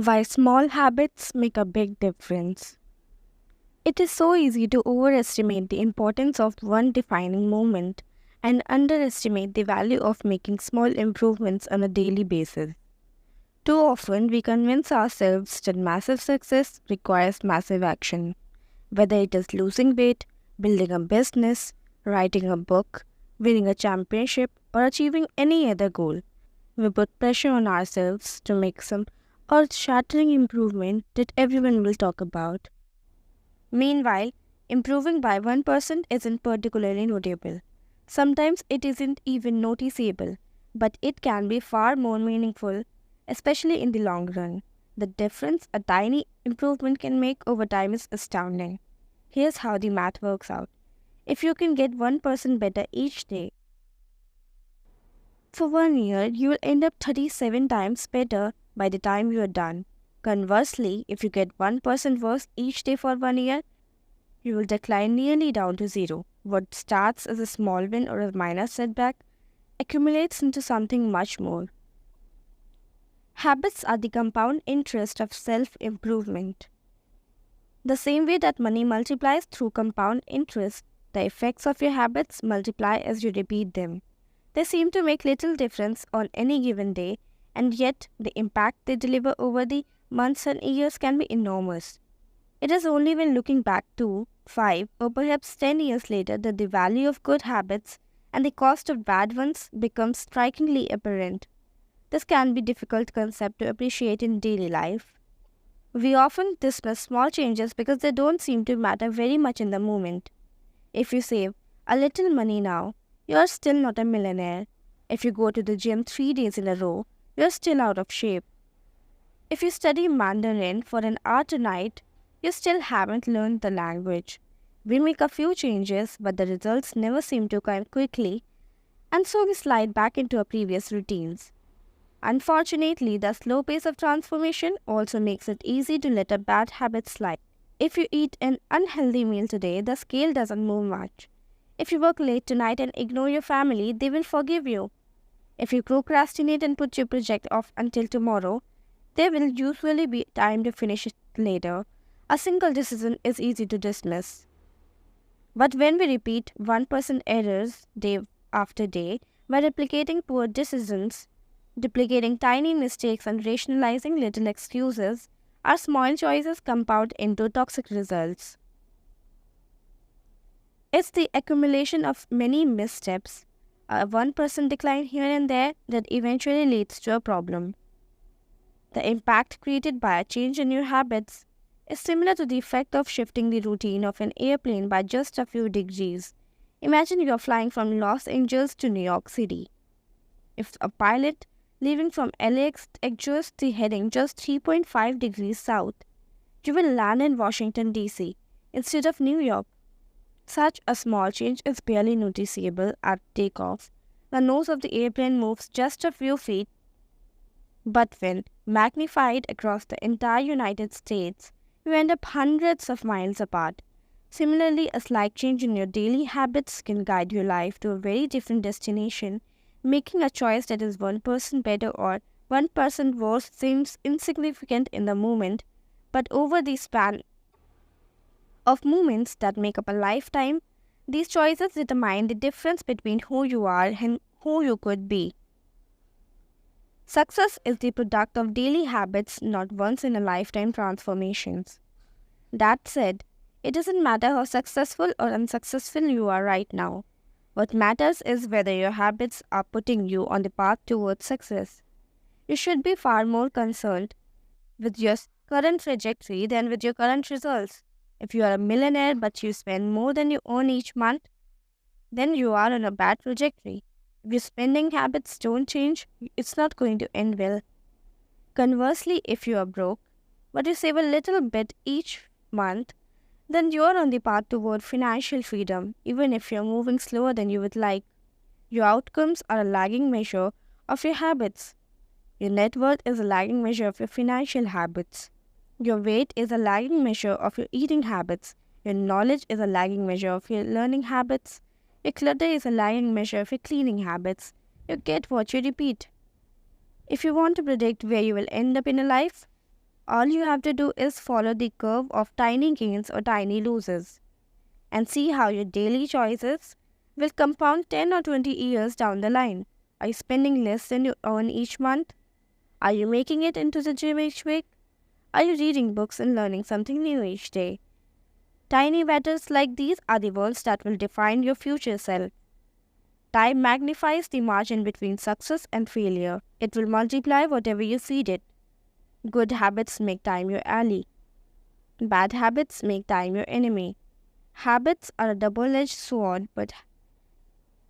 Why small habits make a big difference. It is so easy to overestimate the importance of one defining moment and underestimate the value of making small improvements on a daily basis. Too often, we convince ourselves that massive success requires massive action, whether it is losing weight, building a business, writing a book, winning a championship, or achieving any other goal. We put pressure on ourselves to make some earth shattering improvement that everyone will talk about. Meanwhile, improving by 1% isn't particularly notable. Sometimes it isn't even noticeable, but it can be far more meaningful, especially in the long run. The difference a tiny improvement can make over time is astounding. Here's how the math works out. If you can get 1% better each day, for 1 year, you will end up 37 times better by the time you are done. Conversely, if you get 1% worse each day for 1 year, you will decline nearly down to zero. What starts as a small win or a minor setback accumulates into something much more. Habits are the compound interest of self improvement. The same way that money multiplies through compound interest, the effects of your habits multiply as you repeat them. They seem to make little difference on any given day, and yet the impact they deliver over the months and years can be enormous. It is only when looking back 2, 5, or perhaps 10 years later that the value of good habits and the cost of bad ones becomes strikingly apparent. This can be a difficult concept to appreciate in daily life. We often dismiss small changes because they don't seem to matter very much in the moment. If you save a little money now, you are still not a millionaire. If you go to the gym 3 days in a row, you are still out of shape. If you study Mandarin for an hour tonight, you still haven't learned the language. We make a few changes, but the results never seem to come quickly, and so we slide back into our previous routines. Unfortunately, the slow pace of transformation also makes it easy to let a bad habit slide. If you eat an unhealthy meal today, the scale doesn't move much. If you work late tonight and ignore your family, they will forgive you. If you procrastinate and put your project off until tomorrow, there will usually be time to finish it later. A single decision is easy to dismiss. But when we repeat 1% errors day after day, by replicating poor decisions, duplicating tiny mistakes, and rationalizing little excuses, our small choices compound into toxic results. It's the accumulation of many missteps, a 1% decline here and there, that eventually leads to a problem. The impact created by a change in your habits is similar to the effect of shifting the routine of an airplane by just a few degrees. Imagine you are flying from Los Angeles to New York City. If a pilot leaving from LAX adjusts the heading just 3.5 degrees south, you will land in Washington, D.C. instead of New York. Such a small change is barely noticeable at takeoff. The nose of the airplane moves just a few feet, but when magnified across the entire United States, you end up hundreds of miles apart. Similarly, a slight change in your daily habits can guide your life to a very different destination. Making a choice that is 1% better or 1% worse seems insignificant in the moment, but over the span of moments that make up a lifetime, these choices determine the difference between who you are and who you could be. Success is the product of daily habits, not once in a lifetime transformations. That said, it doesn't matter how successful or unsuccessful you are right now. What matters is whether your habits are putting you on the path towards success. You should be far more concerned with your current trajectory than with your current results. If you are a millionaire but you spend more than you earn each month, then you are on a bad trajectory. If your spending habits don't change, it's not going to end well. Conversely, if you are broke, but you save a little bit each month, then you're on the path toward financial freedom, even if you're moving slower than you would like. Your outcomes are a lagging measure of your habits. Your net worth is a lagging measure of your financial habits. Your weight is a lagging measure of your eating habits. Your knowledge is a lagging measure of your learning habits. Your clutter is a lagging measure of your cleaning habits. You get what you repeat. If you want to predict where you will end up in a life, All you have to do is follow the curve of tiny gains or tiny losses and see how your daily choices will compound 10 or 20 years down the line. Are you spending less than you earn each month? Are you making it into the gym each week? Are you reading books and learning something new each day? Tiny battles like these are the ones that will define your future self. Time magnifies the margin between success and failure. It will multiply whatever you feed it. Good habits make time your ally. Bad habits make time your enemy. Habits are a double-edged sword, but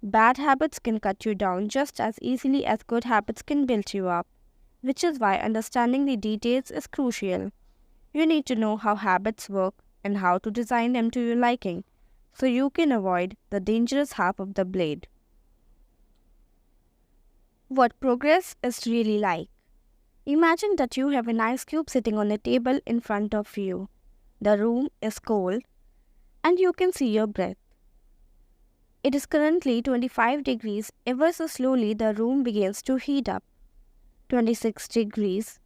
bad habits can cut you down just as easily as good habits can build you up, which is why understanding the details is crucial. You need to know how habits work and how to design them to your liking, so you can avoid the dangerous half of the blade. What progress is really like. Imagine that you have an ice cube sitting on a table in front of you. The room is cold and you can see your breath. It is currently 25 degrees. Ever so slowly the room begins to heat up. 26 degrees,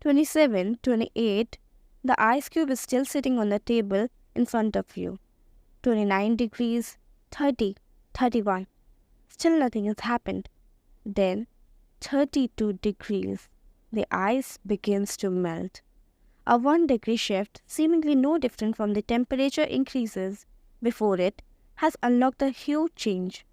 27, 28. The ice cube is still sitting on the table in front of you. 29 degrees, 30, 31. Still nothing has happened. Then 32 degrees. The ice begins to melt. A 1 degree shift, seemingly no different from the temperature increases before it, has unlocked a huge change.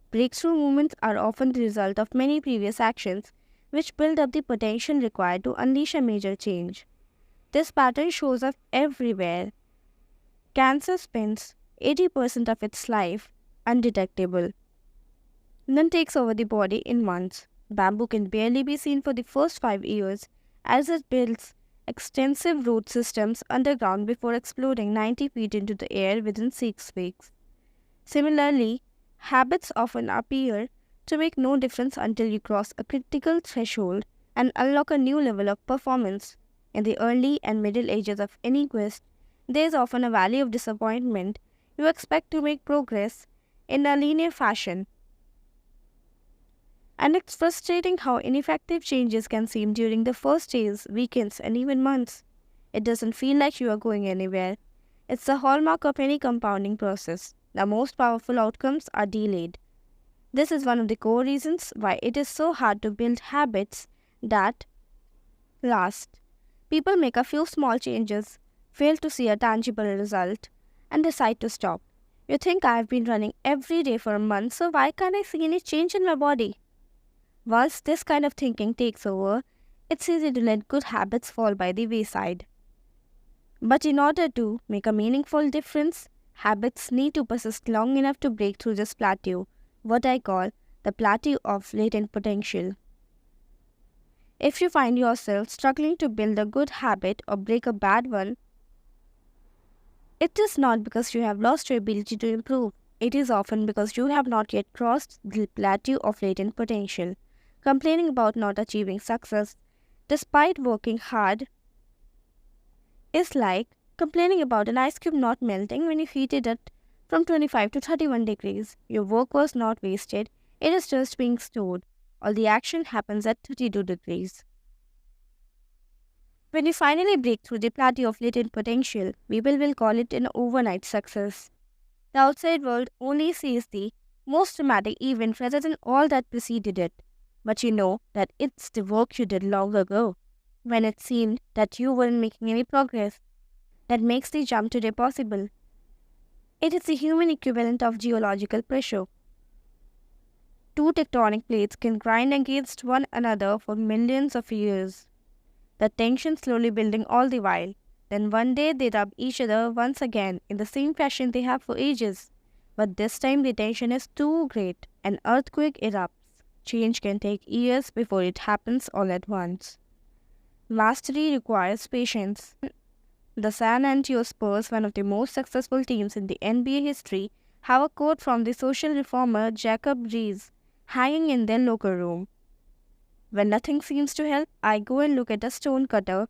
Breakthrough moments are often the result of many previous actions which build up the potential required to unleash a major change. This pattern shows up everywhere. Cancer spends 80% of its life undetectable, then takes over the body in months. Bamboo can barely be seen for the first 5 years as it builds extensive root systems underground before exploding 90 feet into the air within 6 weeks. Similarly, habits often appear to make no difference until you cross a critical threshold and unlock a new level of performance. In the early and middle ages of any quest, there is often a valley of disappointment. You expect to make progress in a linear fashion, and it's frustrating how ineffective changes can seem during the first days, weekends, and even months. It doesn't feel like you are going anywhere. It's the hallmark of any compounding process. The most powerful outcomes are delayed. This is one of the core reasons why it is so hard to build habits that last. People make a few small changes, fail to see a tangible result, and decide to stop. You think, I've been running every day for a month, so why can't I see any change in my body? Once this kind of thinking takes over, it's easy to let good habits fall by the wayside. But in order to make a meaningful difference, habits need to persist long enough to break through this plateau, what I call the plateau of latent potential. If you find yourself struggling to build a good habit or break a bad one, it is not because you have lost your ability to improve. It is often because you have not yet crossed the plateau of latent potential. Complaining about not achieving success, despite working hard, is like complaining about an ice cube not melting when you heated it from 25 to 31 degrees. Your work was not wasted, it is just being stored. All the action happens at 32 degrees. When you finally break through the plateau of latent potential, people will call it an overnight success. The outside world only sees the most dramatic event rather than all that preceded it. But you know that it's the work you did long ago, when it seemed that you weren't making any progress, that makes the jump today possible. It is the human equivalent of geological pressure. Two tectonic plates can grind against one another for millions of years, the tension slowly building all the while. Then one day they rub each other once again in the same fashion they have for ages. But this time the tension is too great. An earthquake erupts. Change can take years before it happens all at once. Mastery requires patience. The San Antonio Spurs, one of the most successful teams in the NBA history, have a quote from the social reformer Jacob Rees hanging in their locker room. When nothing seems to help, I go and look at a stone cutter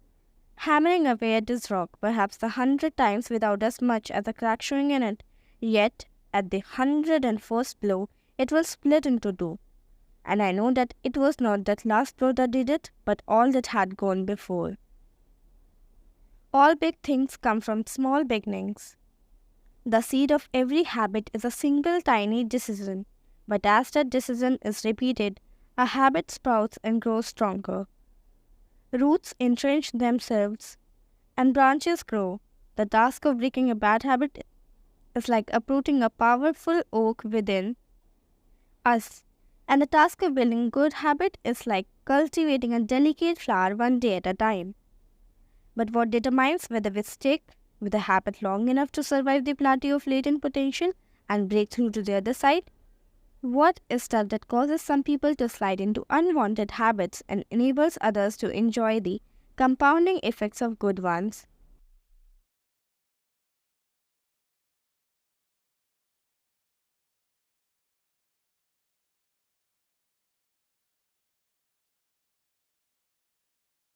hammering away at this rock, perhaps 100 times without as much as a crack showing in it. Yet, at the 101st blow, it will split into two. And I know that it was not that last blow that did it, but all that had gone before. All big things come from small beginnings. The seed of every habit is a single tiny decision, but as that decision is repeated, a habit sprouts and grows stronger. Roots entrench themselves and branches grow. The task of breaking a bad habit is like uprooting a powerful oak within us, and the task of building good habit is like cultivating a delicate flower one day at a time. But what determines whether we stick with a habit long enough to survive the plateau of latent potential and break through to the other side? What is stuff that causes some people to slide into unwanted habits and enables others to enjoy the compounding effects of good ones?